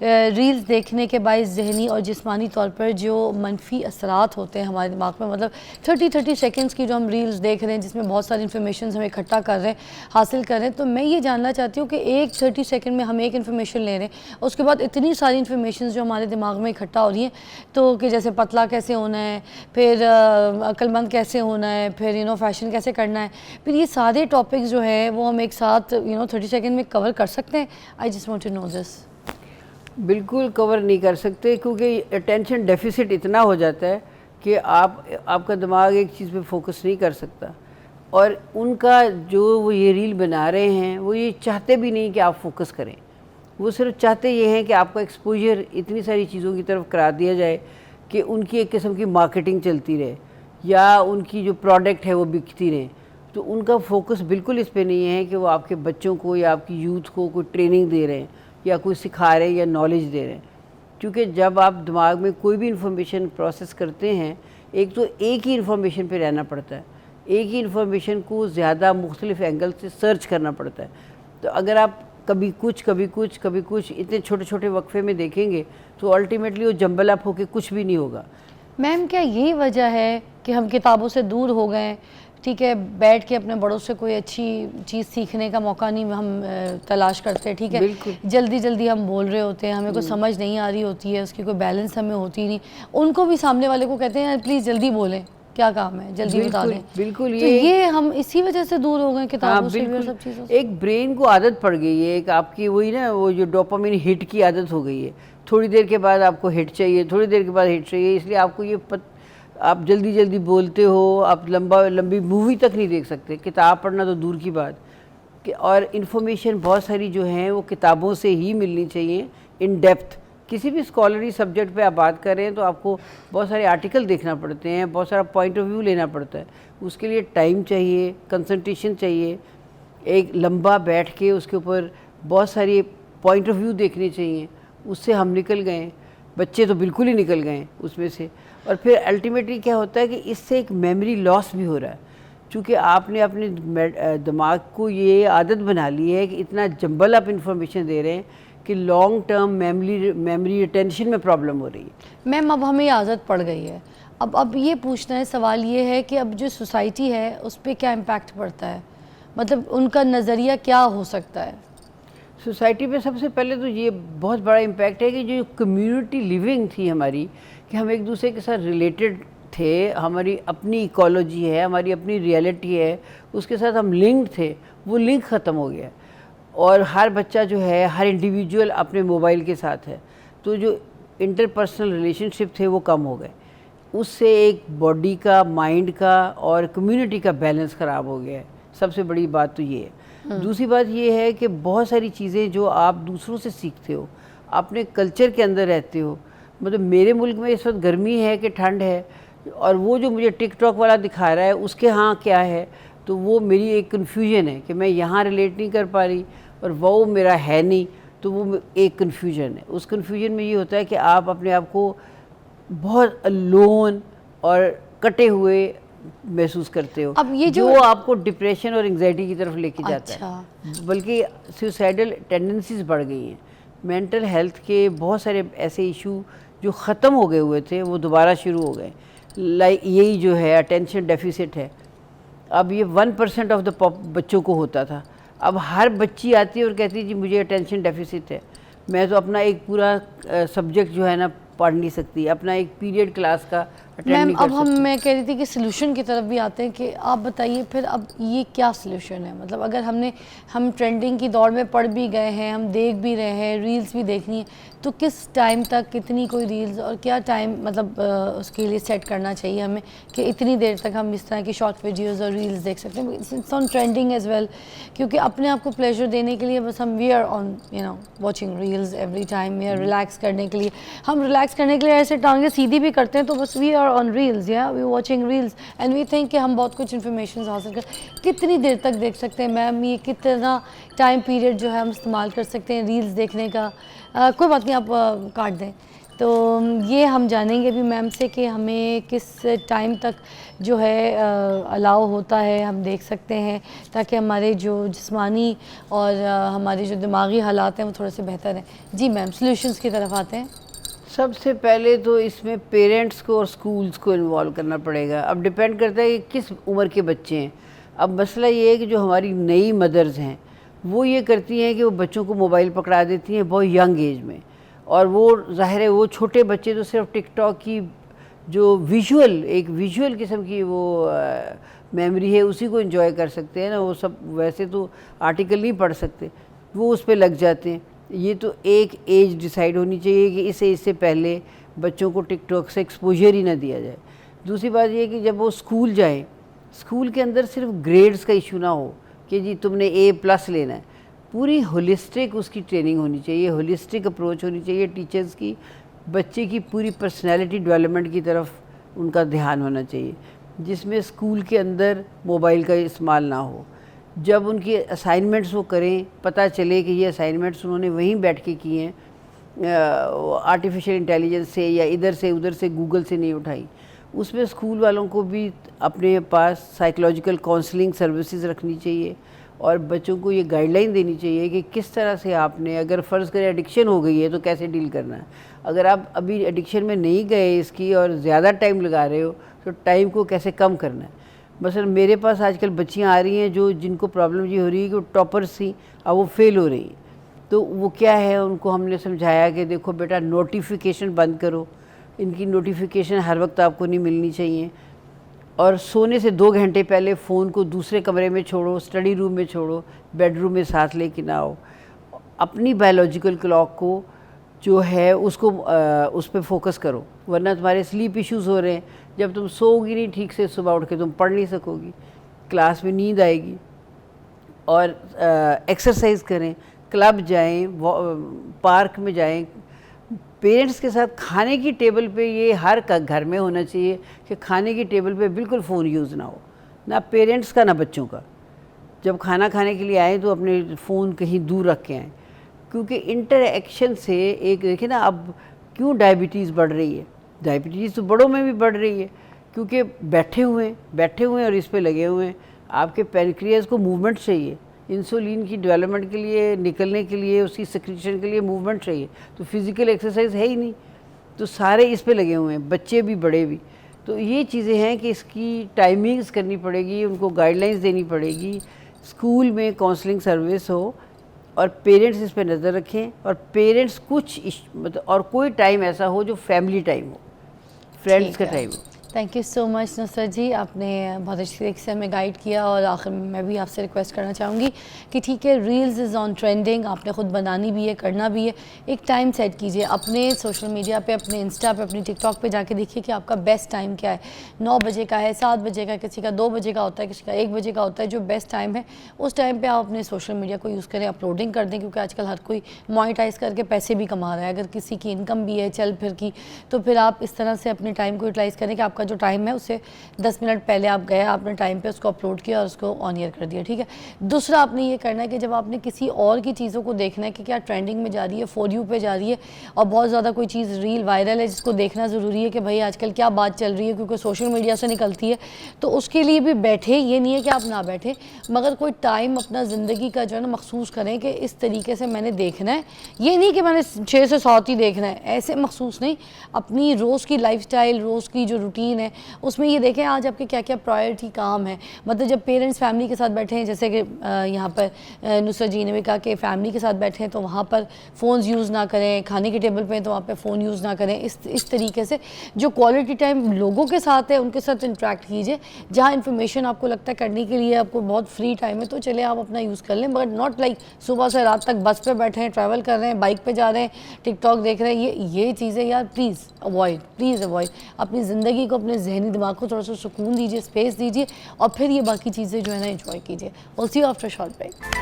Reels देखने के बायस ज़हनी और जिस्मानी तौर पर जो मनफी असरात होते हैं हमारे दिमाग में, मतलब 30 सेकंड्स की जो हम रील्स देख रहे हैं जिसमें बहुत सारी इन्फॉर्मेशन हम इकट्ठा कर रहे हैं, हासिल कर रहे हैं, तो मैं ये जानना चाहती हूँ कि एक 30 सेकंड में हम एक इन्फॉर्मेशन ले रहे हैं, उसके बाद इतनी सारी इन्फॉर्मेशन जो हमारे दिमाग में इकट्ठा हो रही हैं, तो कि जैसे पतला कैसे होना है, फिर अक्लमंद कैसे होना है, फिर फैशन कैसे करना है, फिर ये सारे टॉपिक्स जो है वो हम एक साथ 30 सेकंड में कवर कर सकते हैं। I just want to know this. बिल्कुल कवर नहीं कर सकते, क्योंकि अटेंशन डेफिसिट इतना हो जाता है कि आपका दिमाग एक चीज़ पे फोकस नहीं कर सकता। और उनका जो वो ये रील बना रहे हैं वो ये चाहते भी नहीं कि आप फोकस करें, वो सिर्फ चाहते ये हैं कि आपका एक्सपोजर इतनी सारी चीज़ों की तरफ करा दिया जाए कि उनकी एक किस्म की मार्केटिंग चलती रहे या उनकी जो प्रोडक्ट है वो बिकती रहे। तो उनका फोकस बिल्कुल इस पे नहीं है कि वो आपके बच्चों को या आपकी यूथ को कोई ट्रेनिंग दे रहे हैं या कोई सिखा रहे हैं या नॉलेज दे रहे हैं। क्योंकि जब आप दिमाग में कोई भी इंफॉर्मेशन प्रोसेस करते हैं, एक तो एक ही इंफॉर्मेशन पे रहना पड़ता है, एक ही इंफॉर्मेशन को ज़्यादा मुख्तलिफ एंगल से सर्च करना पड़ता है। तो अगर आप कभी कुछ कभी कुछ कभी कुछ इतने छोटे छोटे वक्फे में देखेंगे तो अल्टीमेटली वो जंबल अप होके कुछ भी नहीं होगा। मैम क्या यही वजह है कि हम किताबों से दूर हो गए? ठीक है, बैठ के अपने बड़ों से कोई अच्छी चीज़ सीखने का मौका नहीं हम तलाश करते, ठीक है, जल्दी जल्दी हम बोल रहे होते हैं, हमें कोई समझ नहीं आ रही होती है, उसकी कोई बैलेंस हमें होती नहीं। उनको भी सामने वाले को कहते हैं प्लीज़ जल्दी बोलें, क्या काम है, जल्दी बता दें। बिल्कुल, तो ये हम इसी वजह से दूर हो गए किताबों से भी और सब चीज़ों से। एक ब्रेन को आदत पड़ गई है, एक आपकी वही ना वो जो डोपामिन हिट की आदत हो गई है। थोड़ी देर के बाद आपको हिट चाहिए, थोड़ी देर के बाद हिट चाहिए, इसलिए आपको ये आप जल्दी जल्दी बोलते हो, आप लंबी मूवी तक नहीं देख सकते, किताब पढ़ना तो दूर की बात कि। और इन्फॉर्मेशन बहुत सारी जो हैं वो किताबों से ही मिलनी चाहिए इन डेप्थ। किसी भी स्कॉलरी सब्जेक्ट पे आप बात कर रहे हैं तो आपको बहुत सारे आर्टिकल देखना पड़ते हैं, बहुत सारा पॉइंट ऑफ व्यू लेना पड़ता है, उसके लिए टाइम चाहिए, कंसंट्रेशन चाहिए, एक लंबा बैठ के उसके ऊपर बहुत सारी पॉइंट ऑफ व्यू देखने चाहिए। उससे हम निकल गए, बच्चे तो बिल्कुल ही निकल गए उसमें से। और फिर अल्टीमेटली क्या होता है कि इससे एक मेमोरी लॉस भी हो रहा है, क्योंकि आपने अपने दिमाग को ये आदत बना ली है कि इतना जंबल अप इंफॉर्मेशन दे रहे हैं कि लॉन्ग टर्म मेमोरी रिटेंशन में प्रॉब्लम हो रही है। मैम अब हमें आदत पड़ गई है। अब ये पूछना है, सवाल ये है कि अब जो सोसाइटी है उस पर क्या इम्पैक्ट पड़ता है, मतलब उनका नज़रिया क्या हो सकता है? सोसाइटी पे सबसे पहले तो ये बहुत बड़ा इम्पैक्ट है कि जो कम्युनिटी लिविंग थी हमारी, कि हम एक दूसरे के साथ रिलेटेड थे, हमारी अपनी इकोलॉजी है, हमारी अपनी रियलिटी है, उसके साथ हम लिंक थे, वो लिंक ख़त्म हो गया। और हर बच्चा जो है, हर इंडिविजुअल अपने मोबाइल के साथ है, तो जो इंटरपर्सनल रिलेशनशिप थे वो कम हो गए। उससे एक बॉडी का, माइंड का और कम्युनिटी का बैलेंस ख़राब हो गया है। सबसे बड़ी बात तो ये है। दूसरी बात ये है कि बहुत सारी चीज़ें जो आप दूसरों से सीखते हो, अपने कल्चर के अंदर रहते हो, मतलब मेरे मुल्क में इस वक्त गर्मी है कि ठंड है, और वो जो मुझे टिकटॉक वाला दिखा रहा है उसके यहाँ क्या है, तो वो मेरी एक कन्फ्यूजन है कि मैं यहाँ रिलेट नहीं कर पा रही और वो मेरा है नहीं, तो वो एक कन्फ्यूजन है। उस कन्फ्यूजन में ये होता है कि आप अपने आप को बहुत अलोन और कटे हुए महसूस करते हो। अब ये जो आपको डिप्रेशन और एंग्जाइटी की तरफ लेके जाता है, बल्कि सुसाइडल टेंडेंसीज बढ़ गई हैं। मेंटल हेल्थ के बहुत सारे ऐसे इशू जो ख़त्म हो गए हुए थे वो दोबारा शुरू हो गए। लाइक यही जो है अटेंशन डेफिसिट है, अब ये 1% ऑफ द बच्चों को होता था, अब हर बच्ची आती है और कहती है जी मुझे अटेंशन डेफिसिट है, मैं तो अपना एक पूरा सब्जेक्ट जो है ना पढ़ नहीं सकती, अपना एक पीरियड क्लास का अटेंड नहीं कर सकती। मैं कह रही थी कि सलूशन की तरफ भी आते हैं कि आप बताइए फिर अब ये क्या सलूशन है? मतलब अगर हम ट्रेंडिंग की दौड़ में पढ़ भी गए हैं, हम देख भी रहे हैं, रील्स भी देखनी है, तो किस टाइम तक कितनी कोई रील्स और क्या टाइम मतलब उसके लिए सेट करना चाहिए हमें कि इतनी देर तक हम इस तरह की शॉर्ट वीडियोज़ और रील्स देख सकते हैं? It's on trending as well, क्योंकि अपने आप को प्लेजर देने के लिए बस हम we are on watching reels every time, we are relax करने के लिए, हम रिलैक्स करने के लिए ऐसे टांगे सीधी भी करते हैं, तो बस वी आर ऑन रील्स, या we watching reels and we think कि हम बहुत कुछ इन्फॉर्मेशन हासिल कर। कितनी देर तक देख सकते हैं मैम? ये कितना टाइम पीरियड जो है हम इस्तेमाल कर सकते हैं रील्स देखने का? कोई बात नहीं, आप काट दें। तो ये हम जानेंगे भी मैम से कि हमें किस टाइम तक जो है अलाउ होता है, हम देख सकते हैं, ताकि हमारे जो जिस्मानी और हमारे जो दिमागी हालात हैं वो थोड़े से बेहतर हैं। जी मैम, सॉल्यूशंस की तरफ आते हैं। सबसे पहले तो इसमें पेरेंट्स को और स्कूल्स को इन्वॉल्व करना पड़ेगा। अब डिपेंड करता है कि किस उम्र के बच्चे हैं। अब मसला ये है कि जो हमारी नई मदर्स हैं वो ये करती हैं कि वो बच्चों को मोबाइल पकड़ा देती हैं बहुत यंग एज में, और वो ज़ाहिर है वो छोटे बच्चे तो सिर्फ टिकटॉक की जो एक विजुअल किस्म की वो मेमोरी है उसी को एंजॉय कर सकते हैं ना। वो सब वैसे तो आर्टिकल नहीं पढ़ सकते, वो उस पर लग जाते हैं। ये तो एक एज डिसाइड होनी चाहिए कि इस एज से पहले बच्चों को टिकटॉक से एक्सपोजर ही ना दिया जाए। दूसरी बात ये कि जब वो स्कूल जाए, स्कूल के अंदर सिर्फ ग्रेड्स का इशू ना हो कि जी तुमने A+ लेना है। पूरी होलिस्टिक उसकी ट्रेनिंग होनी चाहिए, होलिस्टिक अप्रोच होनी चाहिए टीचर्स की। बच्चे की पूरी पर्सनैलिटी डेवलपमेंट की तरफ उनका ध्यान होना चाहिए, जिसमें स्कूल के अंदर मोबाइल का इस्तेमाल ना हो। जब उनकी असाइनमेंट्स वो करें, पता चले कि ये असाइनमेंट्स उन्होंने वहीं बैठ के किए हैं, आर्टिफिशियल इंटेलिजेंस से या इधर से उधर से गूगल से नहीं उठाई। उसमें स्कूल वालों को भी अपने पास साइकोलॉजिकल काउंसलिंग सर्विसेज रखनी चाहिए और बच्चों को ये गाइडलाइन देनी चाहिए कि किस तरह से आपने, अगर फ़र्ज़ करें एडिक्शन हो गई है तो कैसे डील करना है। अगर आप अभी एडिक्शन में नहीं गए इसकी और ज़्यादा टाइम लगा रहे हो तो टाइम को कैसे कम करना है। मसलन मेरे पास आजकल बच्चियाँ आ रही हैं जिनको प्रॉब्लम ये हो रही है कि वो टॉपर्स थी, अब वो फेल हो रही हैं। तो वो क्या है, उनको हमने समझाया कि देखो बेटा नोटिफिकेशन बंद करो, इनकी नोटिफिकेशन हर वक्त आपको नहीं मिलनी चाहिए, और सोने से 2 घंटे पहले फ़ोन को दूसरे कमरे में छोड़ो, स्टडी रूम में छोड़ो, बेडरूम में साथ लेके ना आओ। अपनी बायोलॉजिकल क्लॉक को जो है उसको उस पर फोकस करो, वरना तुम्हारे स्लीप इश्यूज़ हो रहे हैं। जब तुम सोओगी नहीं ठीक से, सुबह उठ के तुम पढ़ नहीं सकोगी, क्लास में नींद आएगी। और एक्सरसाइज करें, क्लब जाएं, पार्क में जाएं। पेरेंट्स के साथ खाने की टेबल पे ये हर घर में होना चाहिए कि खाने की टेबल पे बिल्कुल फ़ोन यूज़ ना हो, ना पेरेंट्स का ना बच्चों का। जब खाना खाने के लिए आए तो अपने फ़ोन कहीं दूर रख के आएँ, क्योंकि इंटरएक्शन से एक देखिए ना, अब क्यों डायबिटीज़ बढ़ रही है। डायबिटीज़ तो बड़ों में भी बढ़ रही है क्योंकि बैठे हुए हैं और इस पे लगे हुए हैं। आपके पैनक्रियाज को मूवमेंट चाहिए, इंसुलिन की डेवलपमेंट के लिए, निकलने के लिए, उसकी सिक्रीशन के लिए मूवमेंट चाहिए। तो फिज़िकल एक्सरसाइज है ही नहीं, तो सारे इस पे लगे हुए हैं, बच्चे भी बड़े भी। तो ये चीज़ें हैं कि इसकी टाइमिंग्स करनी पड़ेगी, उनको गाइडलाइंस देनी पड़ेगी, स्कूल में काउंसलिंग सर्विस हो और पेरेंट्स इस पे नज़र रखें। और पेरेंट्स मतलब और कोई टाइम ऐसा हो जो फैमिली टाइम हो, फ्रेंड्स का टाइम हो। Thank you so much Nusrat ji, आपने बहुत अच्छी तरीके से हमें गाइड किया। और आखिर में मैं भी आपसे रिक्वेस्ट करना चाहूँगी कि ठीक है, रील्स इज़ ऑन ट्रेंडिंग, आपने ख़ुद बनानी भी है, करना भी है। एक टाइम सेट कीजिए अपने सोशल मीडिया पे, अपने इंस्टा पे, अपनी टिकटॉक पे जाके देखिए कि आपका बेस्ट टाइम क्या है। 9 बजे का है, 7 बजे का, किसी का 2 बजे का होता है, किसी का 1 बजे का होता है। जो बेस्ट टाइम है उस टाइम पर आप अपने सोशल मीडिया को यूज़ करें, अपलोडिंग कर दें, क्योंकि आजकल हर कोई मोनेटाइज़ करके पैसे भी कमा रहा है। अगर किसी की इनकम भी है चल फिर की, तो फिर आप इस तरह से अपने टाइम को यूटिलाइज़ करें कि आपका जो टाइम है उससे 10 मिनट पहले आप गए, आपने टाइम पे उसको अपलोड किया और उसको ऑन ईयर कर दिया, ठीक है। दूसरा आपने ये करना है कि जब आपने किसी और की चीज़ों को देखना है कि क्या ट्रेंडिंग में जा रही है, फॉर यू पे जा रही है और बहुत ज़्यादा कोई चीज़ रील वायरल है जिसको देखना ज़रूरी है कि भाई आजकल क्या बात चल रही है, क्योंकि सोशल मीडिया से निकलती है, तो उसके लिए भी बैठे। ये नहीं है कि आप ना बैठे, मगर कोई टाइम अपना ज़िंदगी का जो है ना मखसूस करें कि इस तरीके से मैंने देखना है। ये नहीं कि मैंने 6 से 7 ही देखना है, ऐसे मखसूस नहीं। अपनी रोज़ की लाइफस्टाइल, रोज़ की जो रूटीन है उसमें ये देखें आज आपके क्या क्या प्रायोरिटी काम है। मतलब जब पेरेंट्स फैमिली के साथ बैठे हैं, जैसे कि यहाँ पर नुसरत जी ने भी कहा कि फैमिली के साथ बैठे हैं तो वहाँ पर फ़ोन्स यूज़ ना करें, खाने के टेबल पे तो वहाँ पे फ़ोन यूज़ ना करें। इस तरीके से जो क्वालिटी टाइम लोगों के साथ है उनके साथ इंटरेक्ट कीजिए। जहाँ इन्फॉर्मेशन आपको लगता है करने के लिए आपको बहुत फ्री टाइम है तो चले आप अपना यूज़ कर लें, मगर नॉट लाइक सुबह से रात तक बस पे बैठे हैं, ट्रैवल कर रहे हैं, बाइक पे जा रहे हैं, टिकटॉक देख रहे हैं। ये चीज़ें यार प्लीज़ अवॉइड। अपनी ज़िंदगी को, अपने जहनी दिमाग को थोड़ा सा सुकून दीजिए, स्पेस दीजिए और फिर ये बाकी चीज़ें जो है ना एंजॉय कीजिए। Will see you after short break.